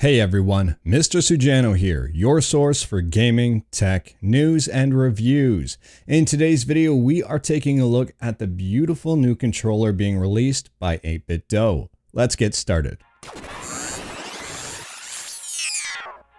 Hey everyone, Mr. Sujano here, your source for gaming, tech, news, and reviews. In today's video, we are taking a look at the beautiful new controller being released by 8bitdo. Let's get started.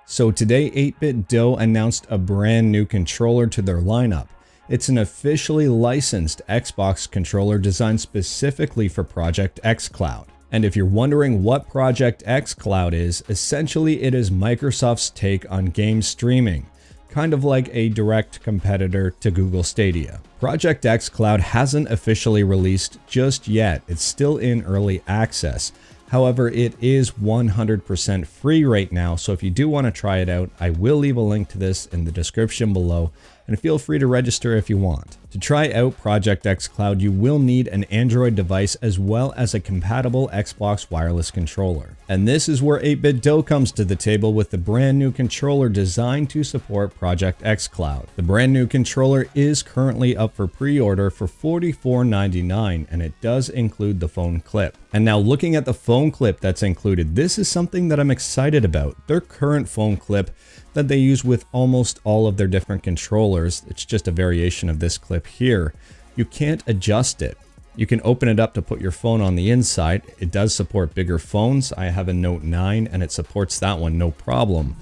So today, 8bitdo announced a brand new controller to their lineup. It's an officially licensed Xbox controller designed specifically for Project xCloud. And if you're wondering what Project xCloud is, essentially it is Microsoft's take on game streaming, kind of like a direct competitor to Google Stadia. Project xCloud hasn't officially released just yet, it's still in early access. However, it is 100% free right now, so if you do want to try it out, I will leave a link to this in the description below, and feel free to register if you want. To try out Project xCloud, you will need an Android device as well as a compatible Xbox wireless controller. And this is where 8bitdo comes to the table with the brand new controller designed to support Project xCloud. The brand new controller is currently up for pre-order for $44.99, and it does include the phone clip. And now looking at the phone clip that's included, this is something that I'm excited about. Their current phone clip that they use with almost all of their different controllers, it's just a variation of this clip here. You can't adjust it. You can open it up to put your phone on the inside. It does support bigger phones. I have a Note 9 and it supports that one, no problem.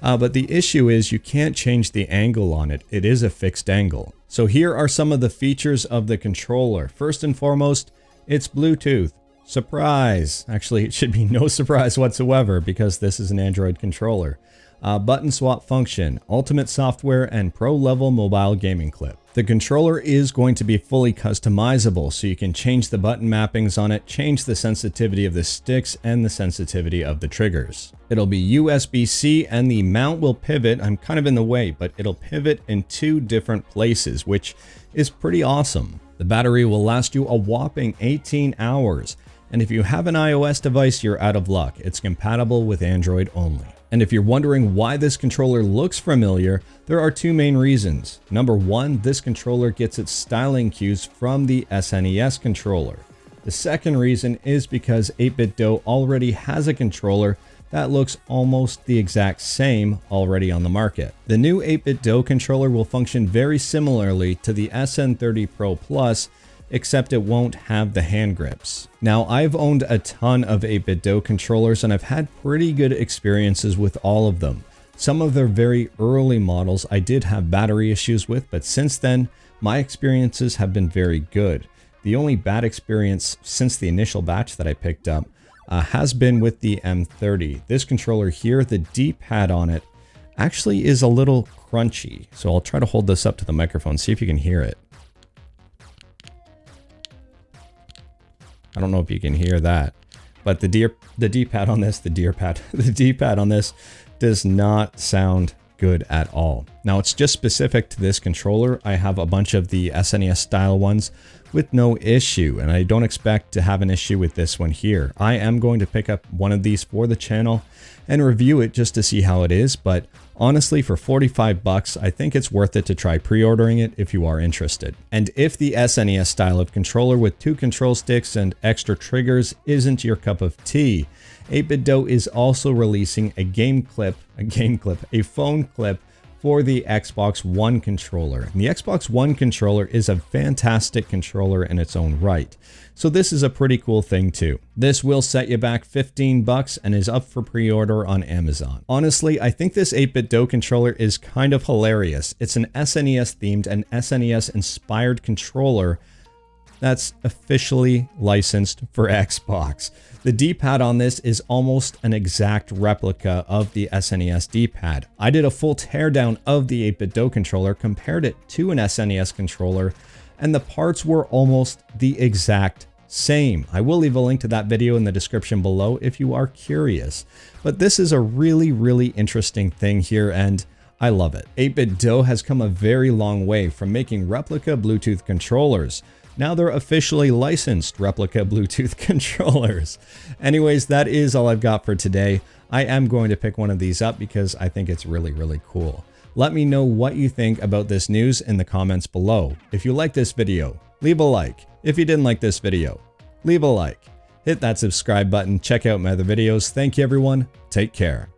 But the issue is you can't change the angle on it. It is a fixed angle. So here are some of the features of the controller. First and foremost, it's Bluetooth. Surprise! Actually, it should be no surprise whatsoever because this is an Android controller. Button swap function, ultimate software, and pro-level mobile gaming clip. The controller is going to be fully customizable, so you can change the button mappings on it, change the sensitivity of the sticks, and the sensitivity of the triggers. It'll be USB-C, and the mount will pivot. I'm kind of in the way, but it'll pivot in two different places, which is pretty awesome. The battery will last you a whopping 18 hours. And if you have an iOS device, you're out of luck. It's compatible with Android only. And if you're wondering why this controller looks familiar, there are two main reasons. Number one, this controller gets its styling cues from the SNES controller. The second reason is because 8bitdo already has a controller that looks almost the exact same already on the market. The new 8bitdo controller will function very similarly to the SN30 Pro Plus, except it won't have the hand grips. Now, I've owned a ton of 8bitdo controllers and I've had pretty good experiences with all of them. Some of their very early models I did have battery issues with, but since then, my experiences have been very good. The only bad experience since the initial batch that I picked up has been with the M30. This controller here, the D-pad on it actually is a little crunchy. So I'll try to hold this up to the microphone, see if you can hear it. I don't know if you can hear that, but the D-pad on this, the D-pad on this does not sound good at all. Now it's just specific to this controller. I have a bunch of the SNES style ones with no issue, and I don't expect to have an issue with this one here. I am going to pick up one of these for the channel and review it just to see how it is, but honestly, for 45 bucks, I think it's worth it to try pre-ordering it if you are interested. And if the SNES style of controller with two control sticks and extra triggers isn't your cup of tea, 8bitdo is also releasing a phone clip for the Xbox One controller. And the Xbox One controller is a fantastic controller in its own right. So this is a pretty cool thing too. This will set you back 15 bucks and is up for pre-order on Amazon. Honestly, I think this 8bitdo controller is kind of hilarious. It's an SNES themed and SNES inspired controller that's officially licensed for Xbox. The D-pad on this is almost an exact replica of the SNES D-pad. I did a full teardown of the 8bitdo controller, compared it to an SNES controller, and the parts were almost the exact same. I will leave a link to that video in the description below if you are curious. But this is a really interesting thing here, and I love it. 8bitdo has come a very long way from making replica Bluetooth controllers. Now they're officially licensed replica Bluetooth controllers. Anyways, that is all I've got for today. I am going to pick one of these up because I think it's really cool. Let me know what you think about this news in the comments below. If you like this video, leave a like. If you didn't like this video, leave a like. Hit that subscribe button, check out my other videos. Thank you everyone, take care.